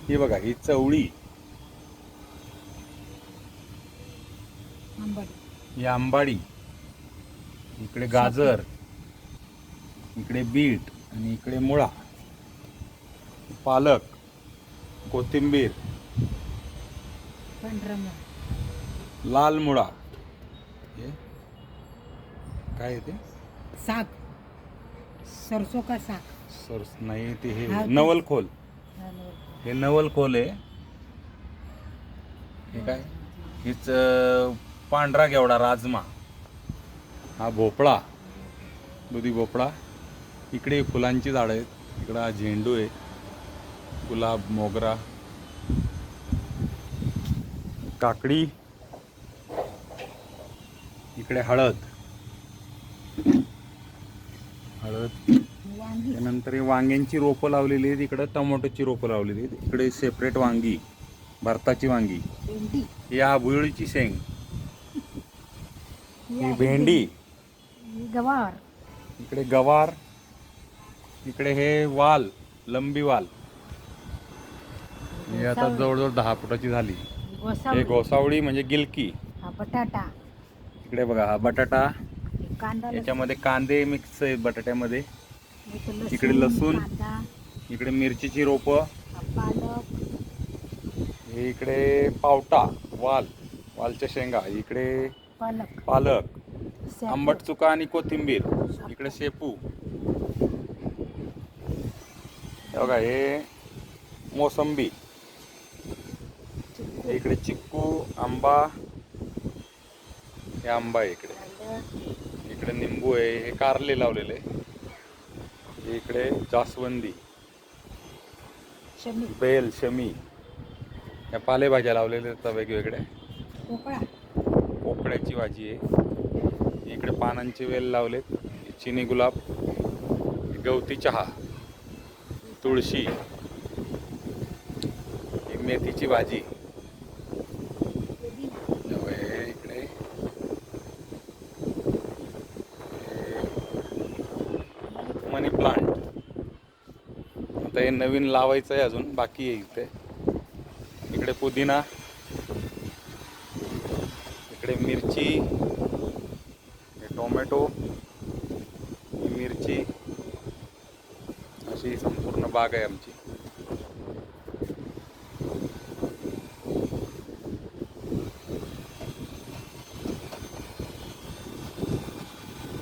ही बघा, ही चवळी, ही आंबाडी, इकडे गाजर, इकडे बीट आणि इकडे मुळा, पालक, कोथिंबीर, लाल मुळा, हे काय आहे ते? साग, सरसों का साग. सरस नाही ते, हे हा, नवलखोल. हे नवलखोल आहे. हे काय? हीच पांढरा घेवडा राजमा. हा भोपळा, दुधी भोपळा. इकडे फुलांची झाडं आहेत. इकडं हा झेंडू आहे, गुलाब, मोगरा, काकडी, इकडे हळद, त्यानंतर ही वांग्यांची रोपं लावलेली आहेत. इकडे टोमॅटोची रोपं लावलेली आहेत. इकडे सेपरेट वांगी, भरताची वांगी, भेंडी, ही आभुळीची शेंग, ही ही भेंडी, ही गवार, इकडे गवार, इकडे हे वाल, लंबी वाल. ही आता जवळजवळ 10 फुटाची झाली. हे गोसावळी, गोसावळी म्हणजे गिलकी. हा बटाटा, इकडे बघा, हा बटाटा, हे कांदा, याच्यामध्ये कांदे मिक्स आहेत बटाट्यामध्ये. लसूण, इकडे लसूण, कांदा, इकडे मिरचीची रोपं, हा पालक, हे इकडे पावटा, वाल, वालच्या शेंगा, इकडे पालक, पालक, शेपू, आंबट चुका आणि कोथिंबीर, इकडे शेपू. हे बघा, हे मोसंबी, इकडे चिक्कू, आंबा, हे आंबा आहे इकडे. इकडे निंबू आहे, हे कारले लावलेले, हे इकडे जास्वंदी, शमी, बेल, शमी, या पालेभाज्या लावलेल्या आहेत वेगवेगळ्या. पोकळा, पोकळ्याची भाजी आहे. इकडे पानांचे वेल लावलेत, चिनी गुलाब, गवती चहा, तुळशी, ही मेथीची भाजी, इकडे मनी प्लांट. आता हे नवीन लावायचं आहे, अजून बाकी आहे इथे. इकडे पुदिना, इकडे मिरची, हे टोमॅटो, ही मिरची, अशी संपूर्ण बाग आहे आमची.